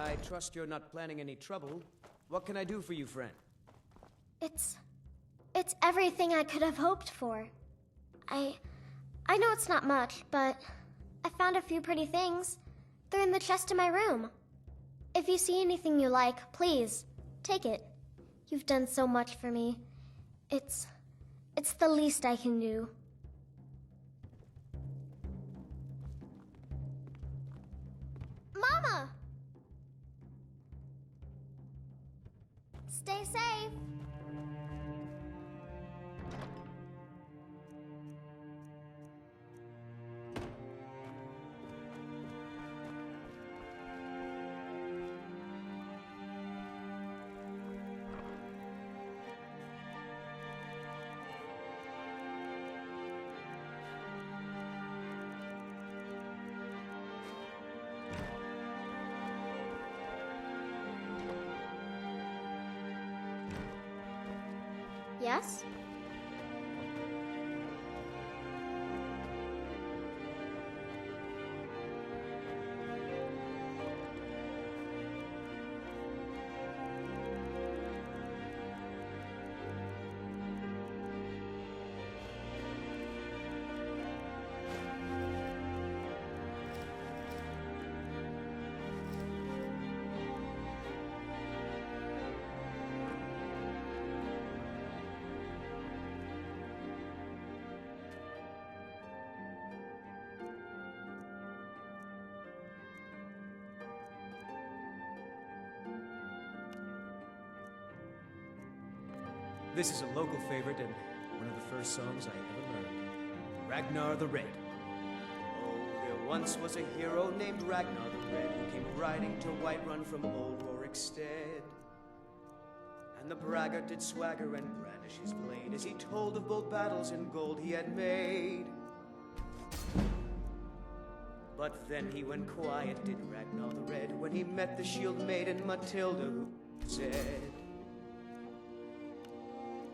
I trust you're not planning any trouble. What can I do for you, friend? It's everything I could have hoped for. I know it's not much, but I found a few pretty things. They're in the chest in my room. If you see anything you like, please, take it. You've done so much for me. It's the least I can do. Mama! Stay safe. Yes? This is a local favorite and one of the first songs I ever learned. Ragnar the Red. Oh, there once was a hero named Ragnar the Red who came riding to Whiterun from old Rorikstead. And the braggart did swagger and brandish his blade as he told of bold battles and gold he had made. But then he went quiet, did Ragnar the Red, when he met the shield maiden Matilda, who said,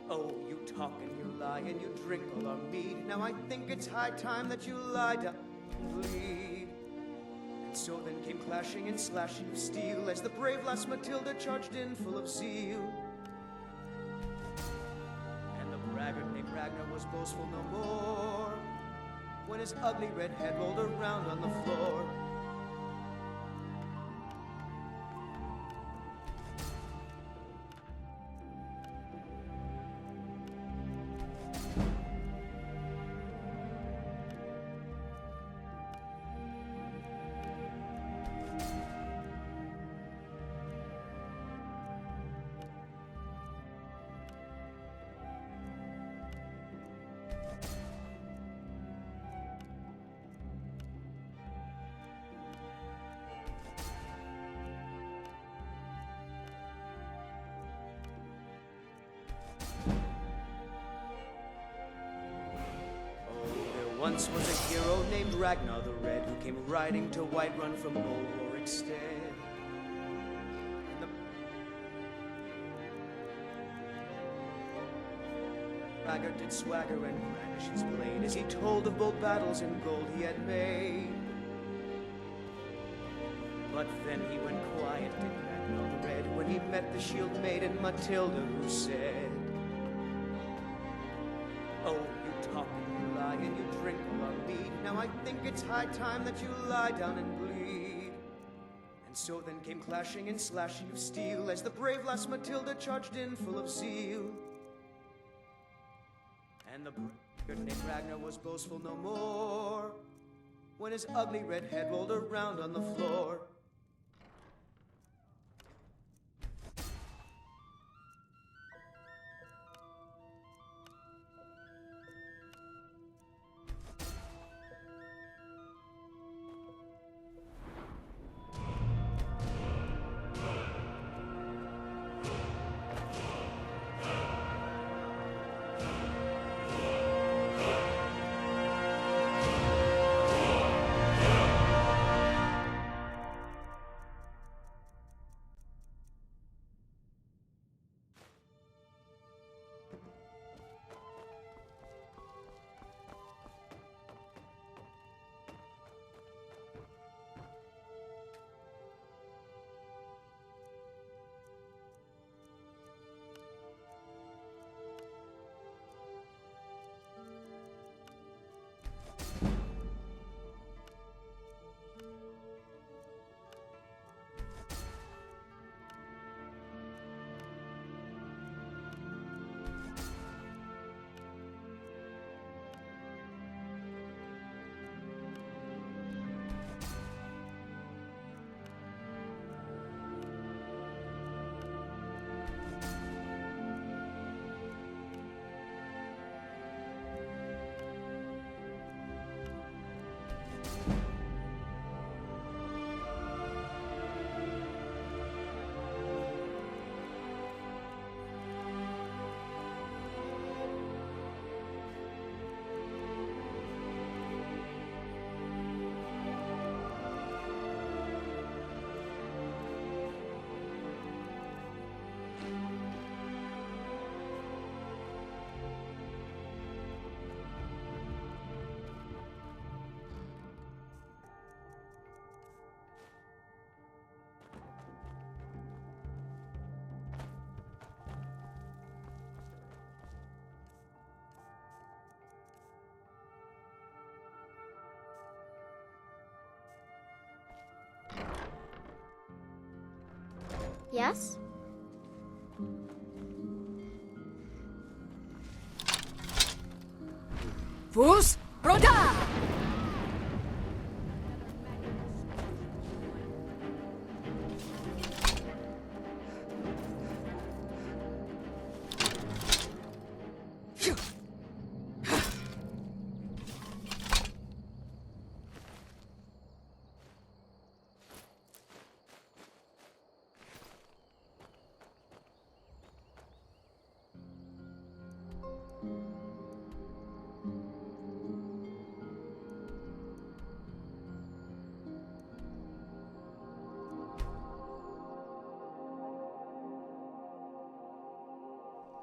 "Oh, you talk and you lie and you drink all our mead. Now I think it's high time that you lie down and bleed." And so then came clashing and slashing of steel as the brave lass Matilda charged in full of zeal. And the braggart named Ragnar was boastful no more when his ugly red head rolled around on the floor. Once was a hero named Ragnar the Red who came riding to Whiterun from old Rorikstead. And the braggart did swagger and brandish his blade as he told of bold battles and gold he had made. But then he went quiet, did Ragnar the Red, when he met the shield maiden Matilda, who said, "Oh, you talk and you lie and you drink all our mead. Now I think it's high time that you lie down and bleed." And so then came clashing and slashing of steel as the brave lass Matilda charged in full of zeal. And the braggart named Ragnar was boastful no more when his ugly red head rolled around on the floor. Yes? Fus Roda!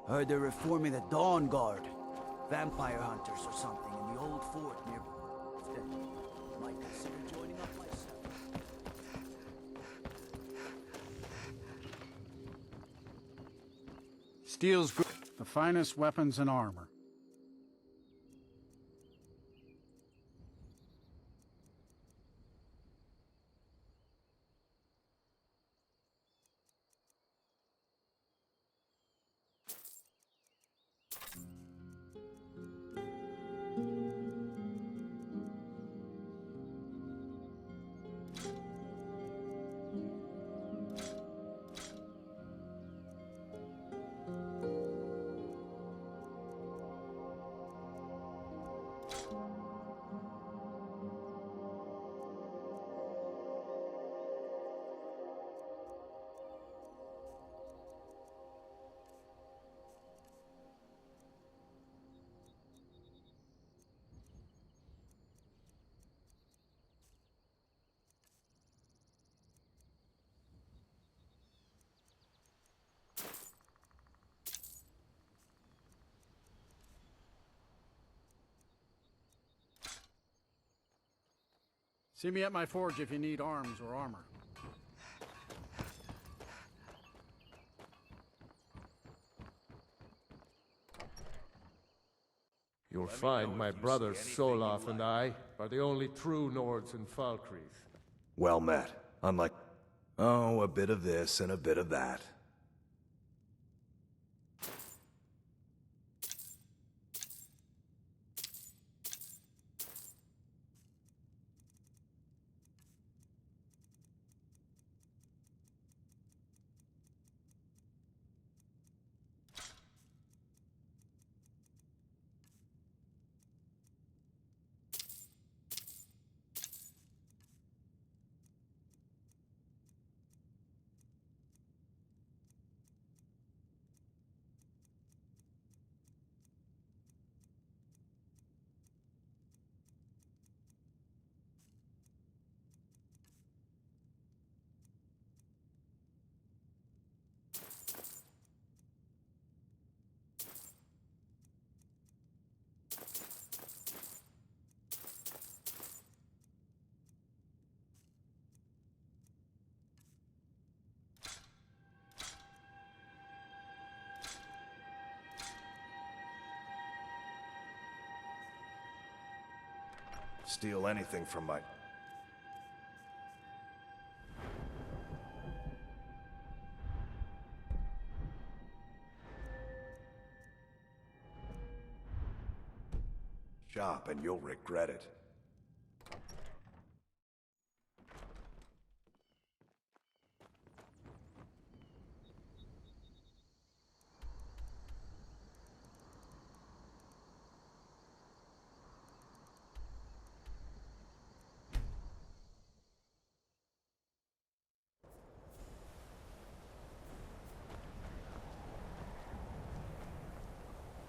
Heard they're reforming the Dawn Guard. Vampire hunters or something in the old fort near... Might consider joining up myself. Steel's the finest weapons and armor. See me at my forge if you need arms or armor. You'll find my brothers Solaf and I are the only true Nords in Falkreath. Well met. Unlike... oh, a bit of this and a bit of that. Steal anything from my... shop and you'll regret it.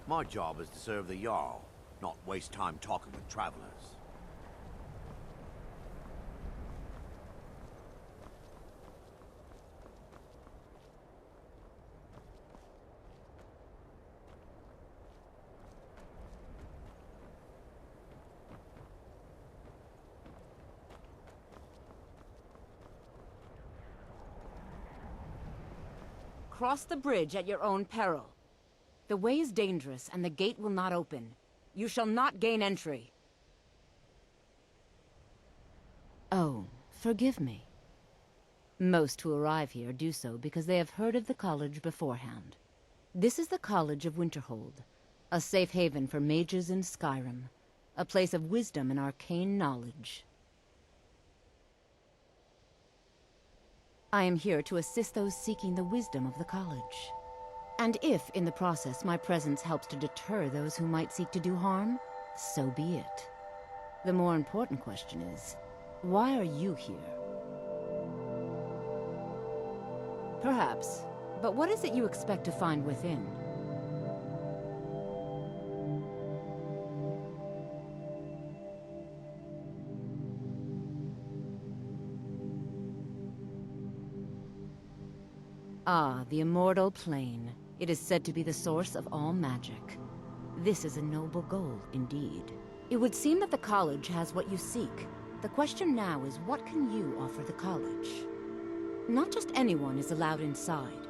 My job is to serve the Jarl, not waste time talking with travelers. Cross the bridge at your own peril. The way is dangerous, and the gate will not open. You shall not gain entry. Oh, forgive me. Most who arrive here do so because they have heard of the college beforehand. This is the College of Winterhold, a safe haven for mages in Skyrim, a place of wisdom and arcane knowledge. I am here to assist those seeking the wisdom of the college. And if, in the process, my presence helps to deter those who might seek to do harm, so be it. The more important question is, why are you here? Perhaps, but what is it you expect to find within? Ah, the immortal plane. It is said to be the source of all magic. This is a noble goal, indeed. It would seem that the college has what you seek. The question now is, what can you offer the college? Not just anyone is allowed inside.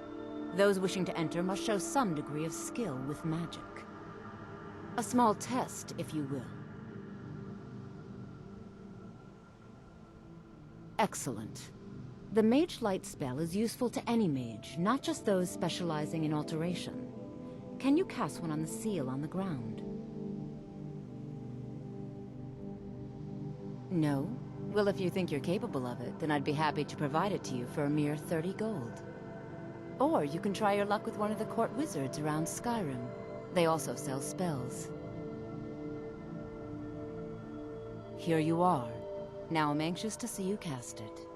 Those wishing to enter must show some degree of skill with magic. A small test, if you will. Excellent. The Mage Light spell is useful to any mage, not just those specializing in alteration. Can you cast one on the seal on the ground? No? Well, if you think you're capable of it, then I'd be happy to provide it to you for a mere 30 gold. Or you can try your luck with one of the court wizards around Skyrim. They also sell spells. Here you are. Now I'm anxious to see you cast it.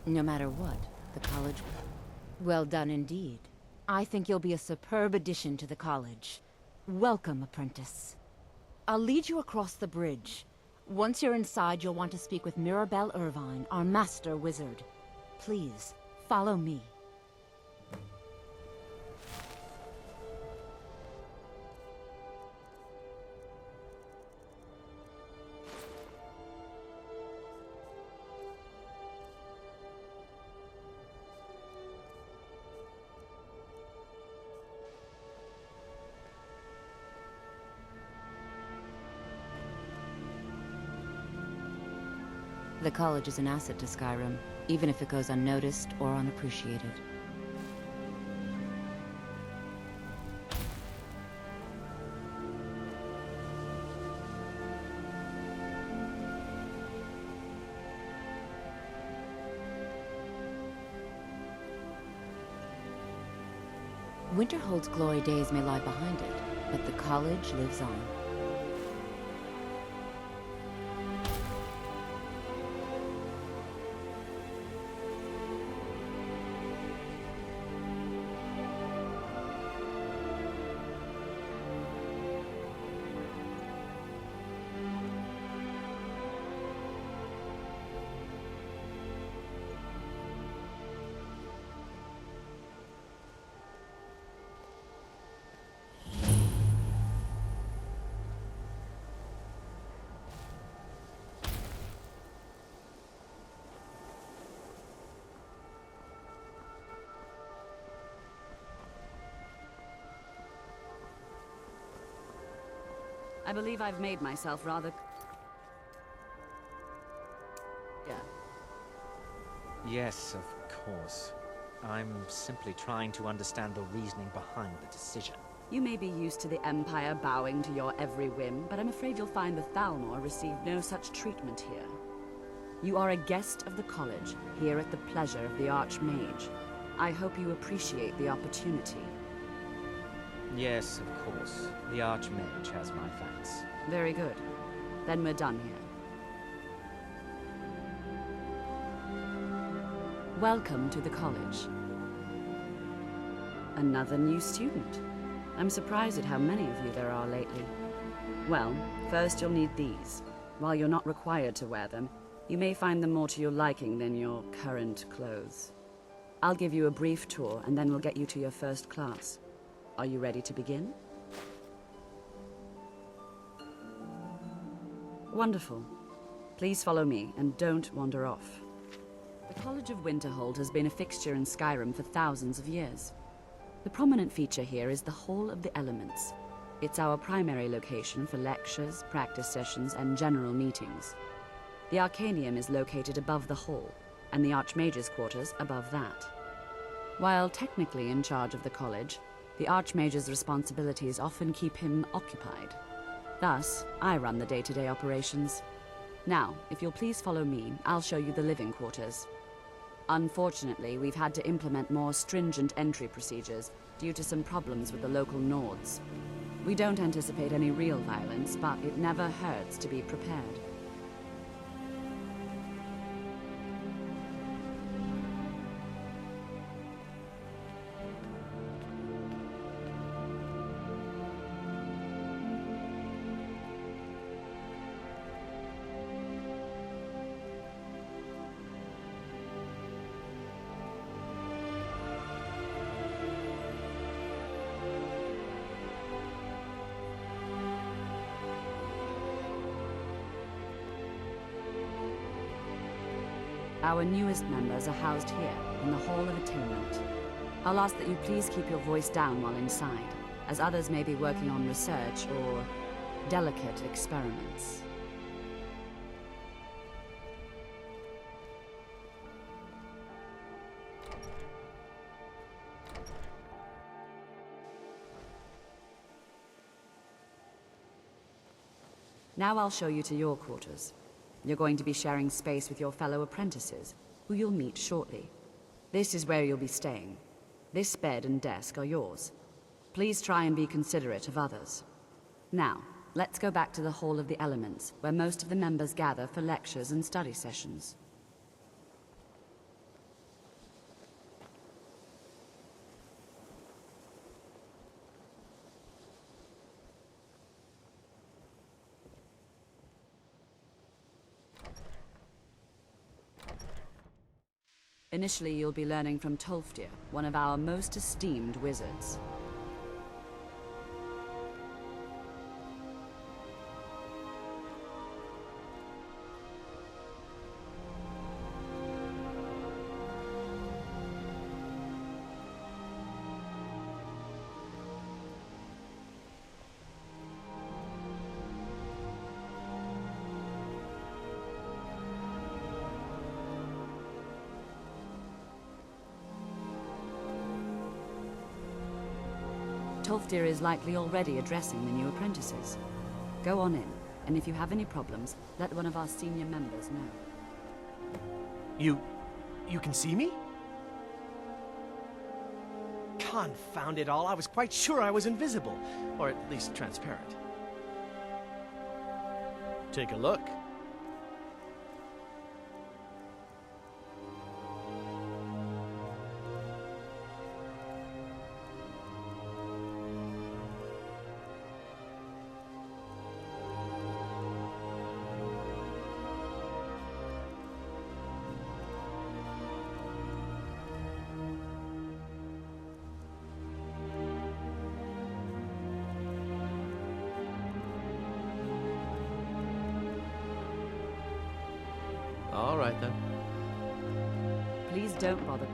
No matter what, the college... Well done indeed. I think you'll be a superb addition to the college. Welcome, apprentice. I'll lead you across the bridge. Once you're inside, you'll want to speak with Mirabelle Irvine, our master wizard. Please, follow me. The college is an asset to Skyrim, even if it goes unnoticed or unappreciated. Winterhold's glory days may lie behind it, but the college lives on. I believe I've made myself rather... Yeah. Yes, of course. I'm simply trying to understand the reasoning behind the decision. You may be used to the Empire bowing to your every whim, but I'm afraid you'll find the Thalmor received no such treatment here. You are a guest of the college, here at the pleasure of the Archmage. I hope you appreciate the opportunity. Yes, of course. The Archmage has my thanks. Very good. Then we're done here. Welcome to the college. Another new student. I'm surprised at how many of you there are lately. Well, first you'll need these. While you're not required to wear them, you may find them more to your liking than your current clothes. I'll give you a brief tour, and then we'll get you to your first class. Are you ready to begin? Wonderful. Please follow me, and don't wander off. The College of Winterhold has been a fixture in Skyrim for thousands of years. The prominent feature here is the Hall of the Elements. It's our primary location for lectures, practice sessions, and general meetings. The Arcanium is located above the hall, and the Archmage's quarters above that. While technically in charge of the college, the Archmage's responsibilities often keep him occupied. Thus, I run the day-to-day operations. Now, if you'll please follow me, I'll show you the living quarters. Unfortunately, we've had to implement more stringent entry procedures due to some problems with the local Nords. We don't anticipate any real violence, but it never hurts to be prepared. Our newest members are housed here, in the Hall of Attainment. I'll ask that you please keep your voice down while inside, as others may be working on research or delicate experiments. Now I'll show you to your quarters. You're going to be sharing space with your fellow apprentices, who you'll meet shortly. This is where you'll be staying. This bed and desk are yours. Please try and be considerate of others. Now, let's go back to the Hall of the Elements, where most of the members gather for lectures and study sessions. Initially, you'll be learning from Tolfdir, one of our most esteemed wizards. Tolfdir is likely already addressing the new apprentices. Go on in, and if you have any problems, let one of our senior members know. You can see me? Confound it all, I was quite sure I was invisible, or at least transparent. Take a look. All right, then. Please don't bother.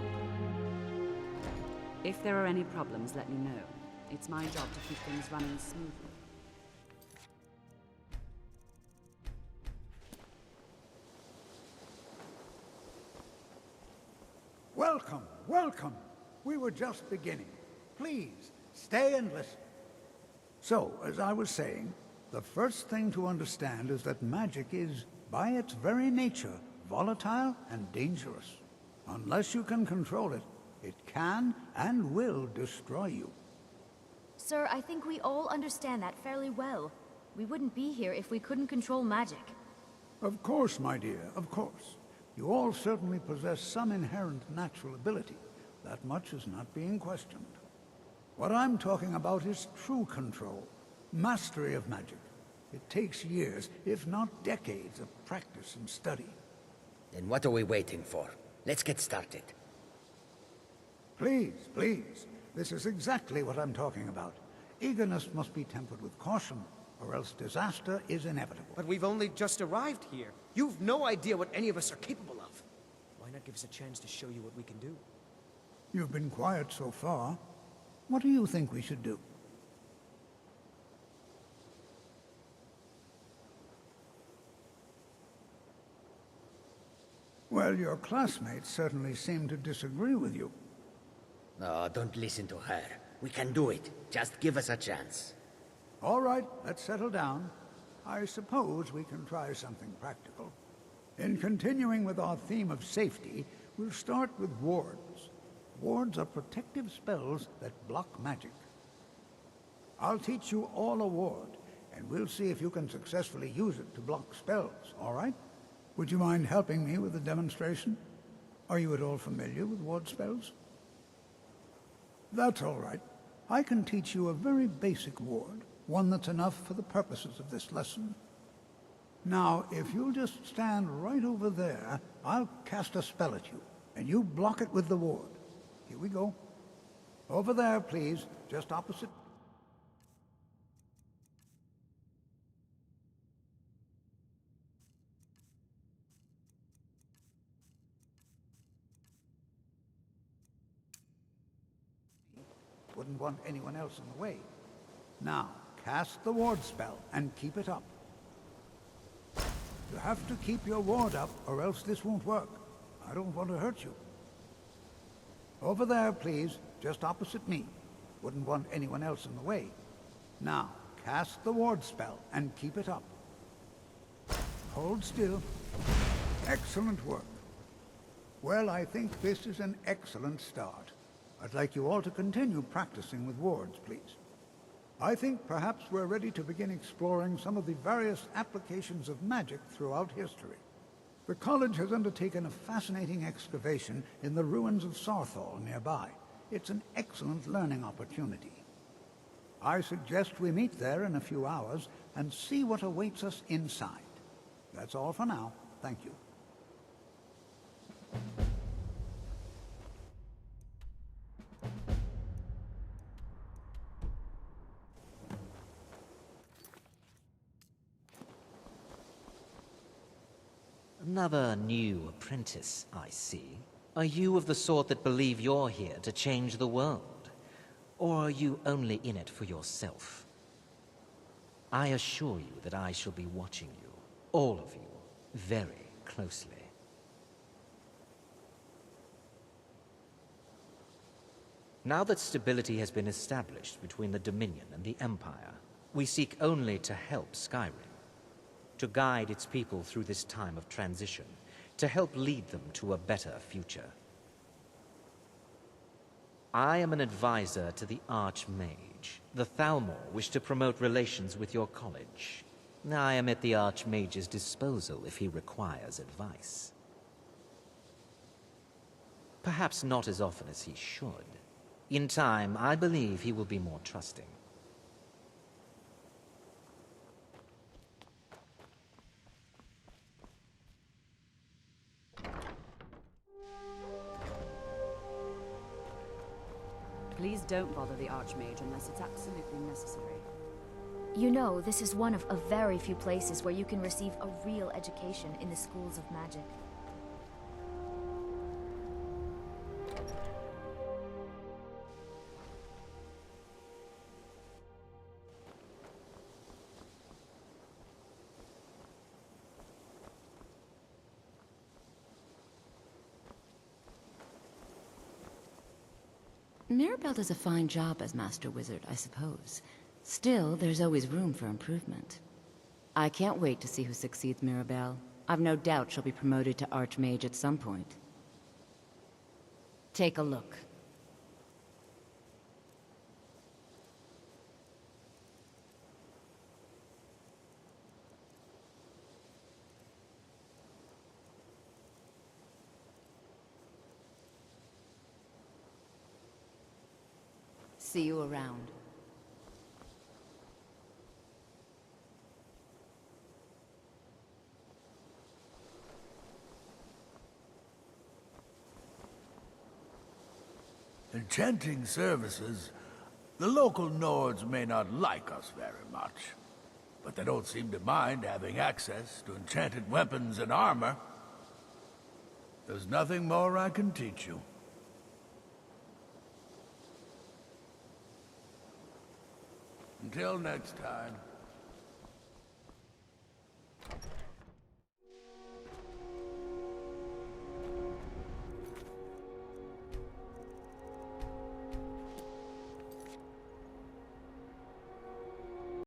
If there are any problems, let me know. It's my job to keep things running smoothly. Welcome, welcome. We were just beginning. Please, stay and listen. So, as I was saying, the first thing to understand is that magic is, by its very nature, volatile and dangerous. Unless you can control it, it can and will destroy you. Sir, I think we all understand that fairly well. We wouldn't be here if we couldn't control magic. Of course, my dear, of course. You all certainly possess some inherent natural ability. That much is not being questioned. What I'm talking about is true control, mastery of magic. It takes years, if not decades, of practice and study. Then what are we waiting for? Let's get started. Please, please. This is exactly what I'm talking about. Eagerness must be tempered with caution, or else disaster is inevitable. But we've only just arrived here. You've no idea what any of us are capable of. Why not give us a chance to show you what we can do? You've been quiet so far. What do you think we should do? Well, your classmates certainly seem to disagree with you. No, don't listen to her. We can do it. Just give us a chance. All right, let's settle down. I suppose we can try something practical. In continuing with our theme of safety, we'll start with wards. Wards are protective spells that block magic. I'll teach you all a ward, and we'll see if you can successfully use it to block spells, all right? Would you mind helping me with the demonstration? Are you at all familiar with ward spells? That's all right. I can teach you a very basic ward, one that's enough for the purposes of this lesson. Now, if you'll just stand right over there, I'll cast a spell at you, and you block it with the ward. Here we go. Over there, please, just opposite. Wouldn't want anyone else in the way. Now, cast the ward spell and keep it up. You have to keep your ward up, or else this won't work. I don't want to hurt you. Over there, please, just opposite me. Wouldn't want anyone else in the way. Now, cast the ward spell and keep it up. Hold still. Excellent work. Well, I think this is an excellent start. I'd like you all to continue practicing with wards, please. I think perhaps we're ready to begin exploring some of the various applications of magic throughout history. The college has undertaken a fascinating excavation in the ruins of Sarthal nearby. It's an excellent learning opportunity. I suggest we meet there in a few hours and see what awaits us inside. That's all for now. Thank you. Another new apprentice, I see. Are you of the sort that believe you're here to change the world? Or are you only in it for yourself? I assure you that I shall be watching you, all of you, very closely. Now that stability has been established between the Dominion and the Empire, we seek only to help Skyrim, to guide its people through this time of transition, to help lead them to a better future. I am an advisor to the Archmage. The Thalmor wish to promote relations with your college. I am at the Archmage's disposal if he requires advice. Perhaps not as often as he should. In time, I believe he will be more trusting. Please don't bother the Archmage unless it's absolutely necessary. You know, this is one of a very few places where you can receive a real education in the schools of magic. Mirabelle does a fine job as Master Wizard, I suppose. Still, there's always room for improvement. I can't wait to see who succeeds Mirabelle. I've no doubt she'll be promoted to Archmage at some point. Take a look. See you around. Enchanting services. The local Nords may not like us very much. but they don't seem to mind having access to enchanted weapons and armor. There's nothing more I can teach you. Until next time.